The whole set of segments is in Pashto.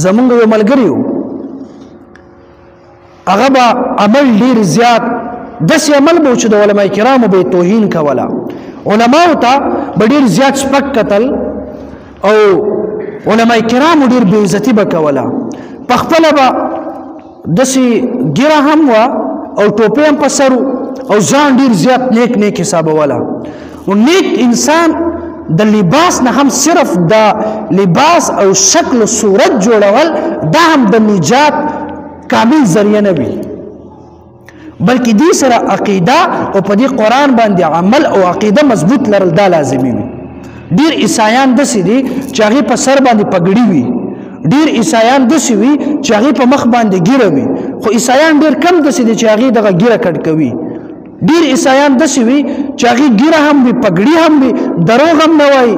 زمونږ یو ملګری و هغه به عمل ډېر زیات داسې عمل به و چې د علما کرامو به یې توهین کوله علماو ته به ډېر زیات سپک کتل او علما کرامو ډېر بې عزتي به کوله پخپله به داسې ګیره هم وه او ټوپۍ هم په سر او ځان ډېر زیات نیک حسابوله نو نیک انسان د لباس نه هم صرف د لباس او شکل و صورت جوړول دا هم د نجات کامل ذریعه نه وي بلکې دې سره عقیده او په دې قرآن باندې عمل او عقیده مضبوط لرل دا لازمي وي ډېر عیسایان داسې دي چې هغې په سر باندې پګړي وي ډېر عیسایان داسې وي چې هغې په مخ باندې ګیره وي خو عیسایان ډېر کم داسې دي چې هغې دغه ګیره کټ کوي ډیر عیسایان داسې وي چې هغې ګیره هم وي پګړي هم وي دروغ هم نه وایي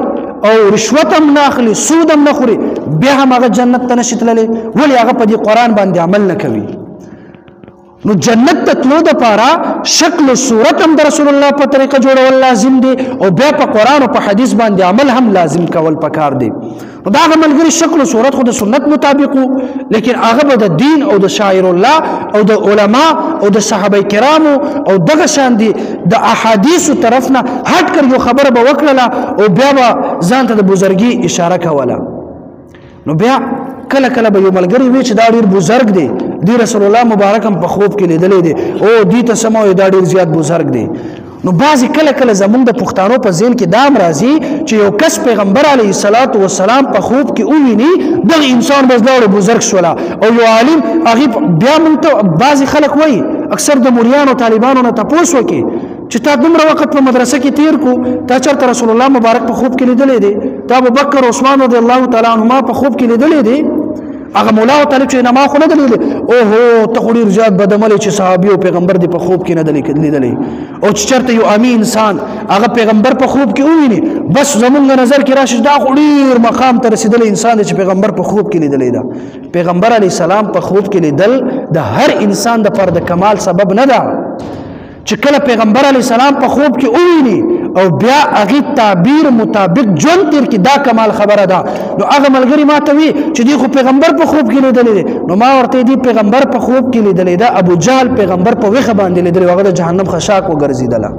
او رشوت هم نه اخلي سود هم نه خوري بیا هم هغه جنت ته نشي تللی ولې هغه په دې قرآن باندې عمل نه کوي نو جنت ته تلو دپاره شکل و صورت هم د رسول الله په طریقه جوړول لازم دی او بیا په قرآن او په حدیث باندې عمل هم لازم کول پکار دی نو دا هغه ملګري شکل و صورت خو د سنت مطابق و لیکن هغه به د دین او د شاعر الله او د علما او د صحابه کرامو او دغه شان دي د احادیثو طرف نه هټ کر یو خبره به وکړله او بیا به ځان ته د بزرګي اشاره کوله نو بیا کله کله به یو ملګری وي چې دا ډېر بزرګ دی دی رسول الله مبارک هم په خوب کې لیدلی دی او دی ته سمه وایي دا ډېر زیات بزرګ دی نو بعضې کله کله زمونږ د پښتانو په ذهن کې دا هم راځي چې یو کس پیغمبر علیه الصلاة والسلام په خوب کې وویني دغه انسان بس دا بزرګ شوله او یو عالم هغې بیا موږ ته بعضې خلک وایي اکثر د مریانو طالبانو نه تپوس وکړي چې تا دومره وخت په مدرسه کې تیر کو تا چېرته رسول الله مبارک په خوب کې لیدلی دی تا ابوبکر عثمان رضی الله تعالی عنهما په خوب کې لیدلی دی هغه مولا او طالب چې نما خو نه دی لیدلی اوهو ته خو ډېر زیات بدعملی چې صحابي او پیغمبر دی په خوب کې نه دی لیدلی او چې چېرته یو عامي انسان هغه پیغمبر په خوب کې وویني بس زمونږ نظر کې راشي دا خو ډېر مقام ته رسېدلی انسان دی چې پیغمبر په خوب کې لیدلی ده پیغمبر علیه السلام په خوب کې لیدل د هر انسان دپاره د کمال سبب نه ده چې کله پیغمبر علیه السلام په خوب کې وویني او بیا هغې تعبیر مطابق ژوند تیر کړي دا کمال خبره ده نو هغه ملګري ما ته وي چې دی خو پیغمبر په خوب کې لیدلی دی نو ما ورته دی پیغمبر په خوب کې لیدلی ده ابو جهل پیغمبر په ویښه باندې لیدلی هغه د جهنم خشاک وګرځېدله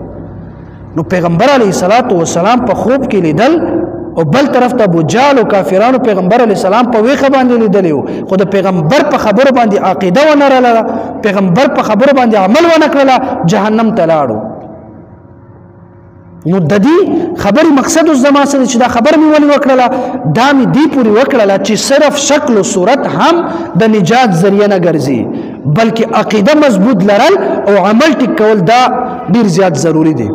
نو پیغمبر علیه الصلاة والسلام په خوب کې لیدل او بل طرف ته ابو جهل او کافرانو پیغمبر علیه السلام په ویښه باندې لیدلی و خو د پیغمبر په خبرو باندې عقیده ونه لرله پیغمبر په خبرو باندې عمل ونه کړله جهنم ته لاړو نو د دې خبرې مقصد اوس زما څه دی چې دا خبره مې ولې وکړله دا مې دې پورې وکړله چې صرف شکل و صورت هم د نجات ذریعه نه ګرځي بلکې عقیده مضبوط لرل او عمل ټیک کول دا ډېر زیات ضروري دی